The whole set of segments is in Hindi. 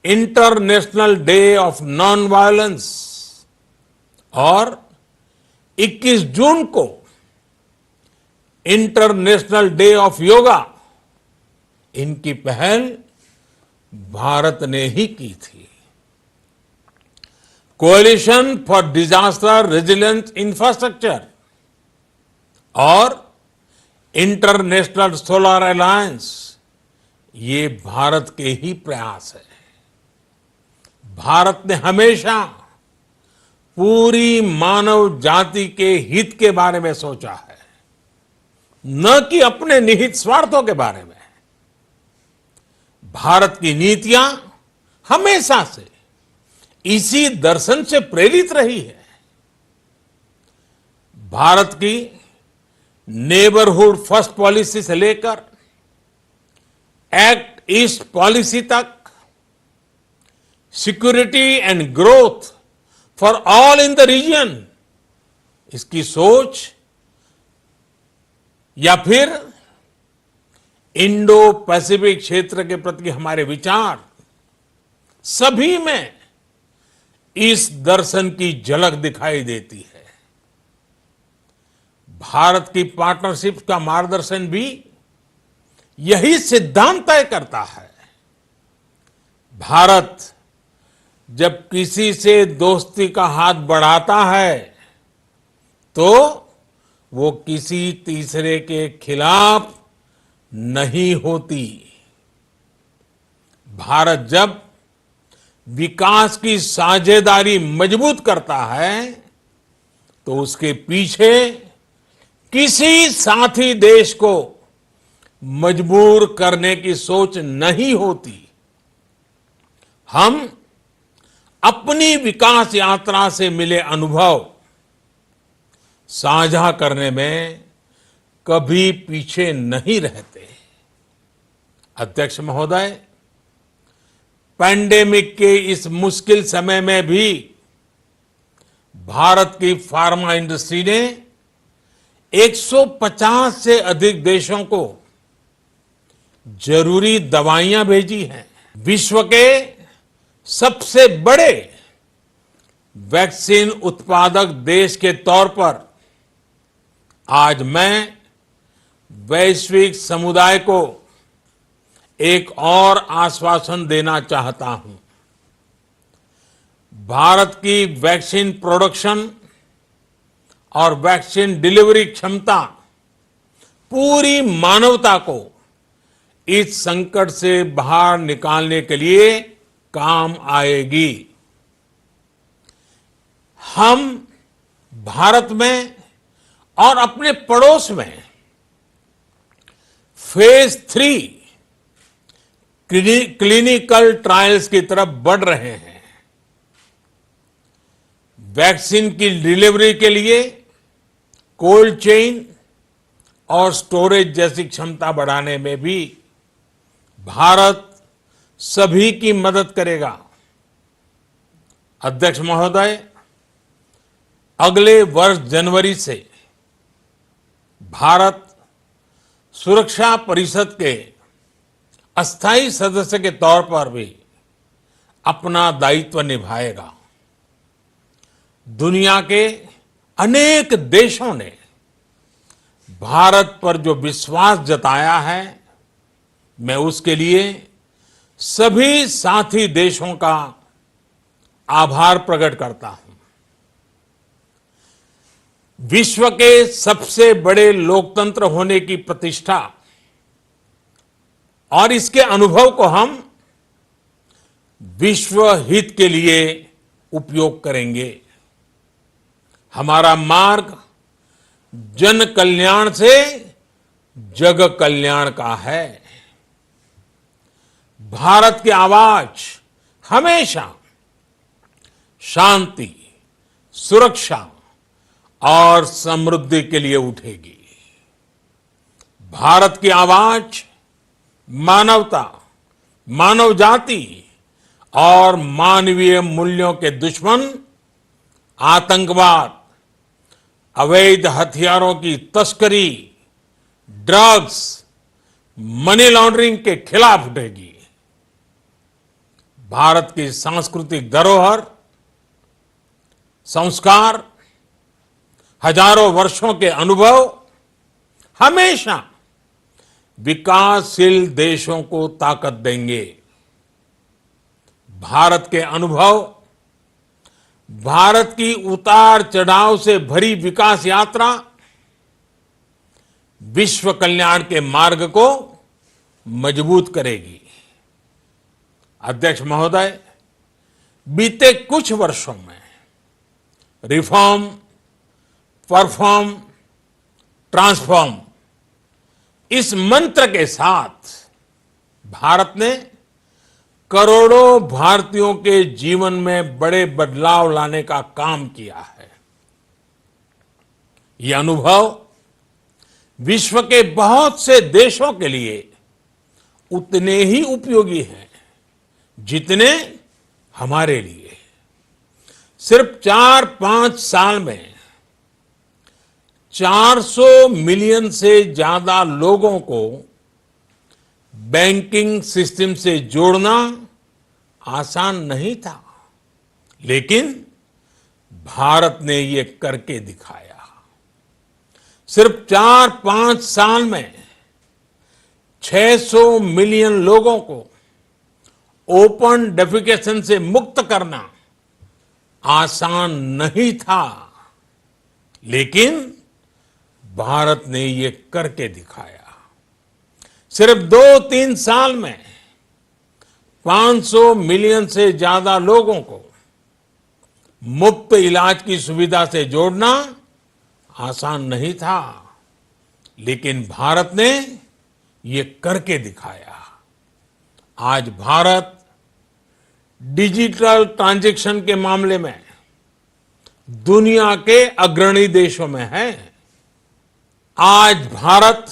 International day of non violence और 21 जून को इंटरनेशनल डे ऑफ योगा, इनकी पहल भारत ने ही की थी। Coalition for disaster resilience infrastructure और इंटरनेशनल सोलर अलायंस, ये भारत के ही प्रयास है। भारत ने हमेशा पूरी मानव जाति के हित के बारे में सोचा है, न कि अपने निहित स्वार्थों के बारे में। भारत की नीतियां हमेशा से इसी दर्शन से प्रेरित रही है। भारत की नेबरहुड फर्स्ट पॉलिसी से लेकर एक्ट ईस्ट पॉलिसी तक, security and growth for all in the region, इसकी सोच, या फिर इंडो पैसिफिक क्षेत्र के प्रति हमारे विचार, सभी में इस दर्शन की झलक दिखाई देती है। भारत की पार्टनरशिप का मार्गदर्शन भी यही सिद्धांत तय करता है। भारत जब किसी से दोस्ती का हाथ बढ़ाता है तो वो किसी तीसरे के खिलाफ नहीं होती। भारत जब विकास की साझेदारी मजबूत करता है तो उसके पीछे किसी साथी देश को मजबूर करने की सोच नहीं होती। हम अपनी विकास यात्रा से मिले अनुभव साझा करने में कभी पीछे नहीं रहते। अध्यक्ष महोदय, पैंडेमिक के इस मुश्किल समय में भी भारत की फार्मा इंडस्ट्री ने 150 से अधिक देशों को जरूरी दवाइयां भेजी हैं। विश्व के सबसे बड़े वैक्सीन उत्पादक देश के तौर पर आज मैं वैश्विक समुदाय को एक और आश्वासन देना चाहता हूं। भारत की वैक्सीन प्रोडक्शन और वैक्सीन डिलीवरी क्षमता पूरी मानवता को इस संकट से बाहर निकालने के लिए काम आएगी। हम भारत में और अपने पड़ोस में फेज 3 क्लिनिकल ट्रायल्स की तरफ बढ़ रहे हैं। वैक्सीन की डिलीवरी के लिए कोल्ड चेन और स्टोरेज जैसी क्षमता बढ़ाने में भी भारत सभी की मदद करेगा। अध्यक्ष महोदय, अगले वर्ष जनवरी से भारत सुरक्षा परिषद के अस्थायी सदस्य के तौर पर भी अपना दायित्व निभाएगा। दुनिया के अनेक देशों ने भारत पर जो विश्वास जताया है, मैं उसके लिए सभी साथी देशों का आभार प्रकट करता हूं। विश्व के सबसे बड़े लोकतंत्र होने की प्रतिष्ठा और इसके अनुभव को हम विश्व हित के लिए उपयोग करेंगे। हमारा मार्ग जन कल्याण से जग कल्याण का है। भारत की आवाज हमेशा शांति, सुरक्षा और समृद्धि के लिए उठेगी। भारत की आवाज मानवता, मानव जाति और मानवीय मूल्यों के दुश्मन आतंकवाद, अवैध हथियारों की तस्करी, ड्रग्स, मनी लॉन्ड्रिंग के खिलाफ उठेगी। भारत की सांस्कृतिक धरोहर, संस्कार, हजारों वर्षों के अनुभव हमेशा विकासशील देशों को ताकत देंगे। भारत के अनुभव, भारत की उतार चढ़ाव से भरी विकास यात्रा विश्व कल्याण के मार्ग को मजबूत करेगी। अध्यक्ष महोदय, बीते कुछ वर्षों में रिफॉर्म, परफॉर्म, ट्रांसफॉर्म इस मंत्र के साथ भारत ने करोड़ों भारतीयों के जीवन में बड़े बदलाव लाने का काम किया है। यह अनुभव विश्व के बहुत से देशों के लिए उतने ही उपयोगी हैं जितने हमारे लिए। सिर्फ 4-5 साल में 400 मिलियन से ज्यादा लोगों को बैंकिंग सिस्टम से जोड़ना आसान नहीं था, लेकिन भारत ने ये करके दिखाया। सिर्फ 4-5 साल में 600 मिलियन लोगों को ओपन डेफिकेशन से मुक्त करना आसान नहीं था, लेकिन भारत ने ये करके दिखाया। सिर्फ 2-3 साल में 500 मिलियन से ज्यादा लोगों को मुफ्त इलाज की सुविधा से जोड़ना आसान नहीं था, लेकिन भारत ने ये करके दिखाया। आज भारत डिजिटल ट्रांजैक्शन के मामले में दुनिया के अग्रणी देशों में है। आज भारत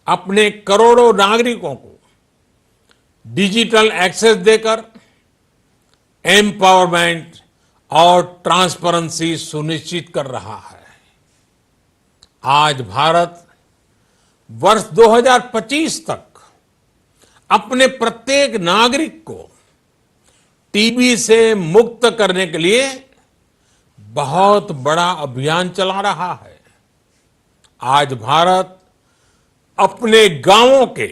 अपने करोड़ों नागरिकों को डिजिटल एक्सेस देकर एम्पावरमेंट और ट्रांसपेरेंसी सुनिश्चित कर रहा है। आज भारत वर्ष 2025 तक अपने प्रत्येक नागरिक को टीबी से मुक्त करने के लिए बहुत बड़ा अभियान चला रहा है। आज भारत अपने गांवों के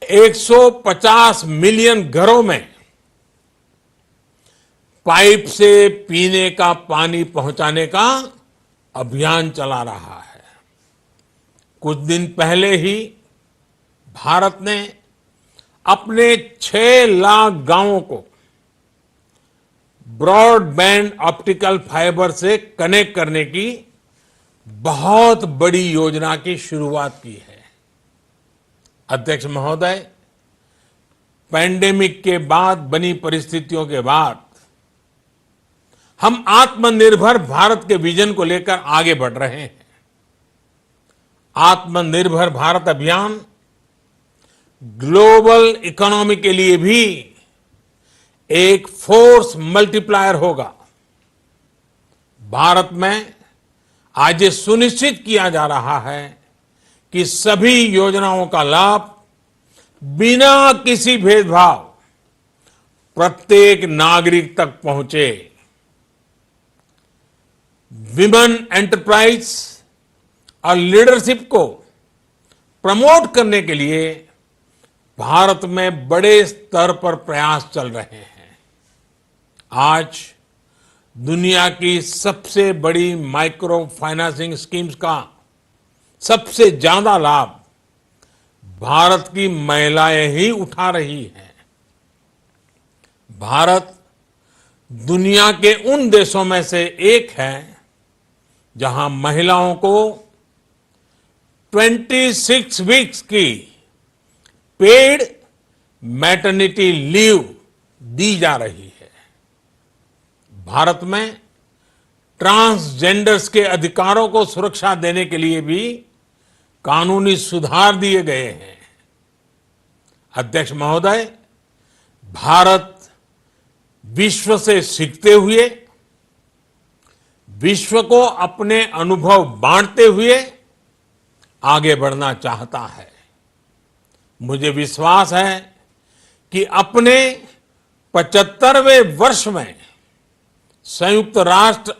150 मिलियन घरों में पाइप से पीने का पानी पहुंचाने का अभियान चला रहा है। कुछ दिन पहले ही भारत ने अपने 6 लाख गांवों को ब्रॉडबैंड ऑप्टिकल फाइबर से कनेक्ट करने की बहुत बड़ी योजना की शुरुआत की है। अध्यक्ष महोदय, पैंडेमिक के बाद बनी परिस्थितियों के बाद हम आत्मनिर्भर भारत के विजन को लेकर आगे बढ़ रहे हैं। आत्मनिर्भर भारत अभियान ग्लोबल इकोनॉमी के लिए भी एक फोर्स मल्टीप्लायर होगा। भारत में आज ये सुनिश्चित किया जा रहा है कि सभी योजनाओं का लाभ बिना किसी भेदभाव प्रत्येक नागरिक तक पहुंचे। विमेन एंटरप्राइज और लीडरशिप को प्रमोट करने के लिए भारत में बड़े स्तर पर प्रयास चल रहे हैं। आज दुनिया की सबसे बड़ी माइक्रो फाइनेंसिंग स्कीम्स का सबसे ज्यादा लाभ भारत की महिलाएं ही उठा रही हैं। भारत दुनिया के उन देशों में से एक है जहां महिलाओं को 26 वीक्स की पेड मैटरनिटी लीव दी जा रही है। भारत में ट्रांसजेंडर्स के अधिकारों को सुरक्षा देने के लिए भी कानूनी सुधार दिए गए हैं। अध्यक्ष महोदय, भारत विश्व से सीखते हुए, विश्व को अपने अनुभव बांटते हुए आगे बढ़ना चाहता है। मुझे विश्वास है कि अपने 75वें वर्ष में संयुक्त राष्ट्र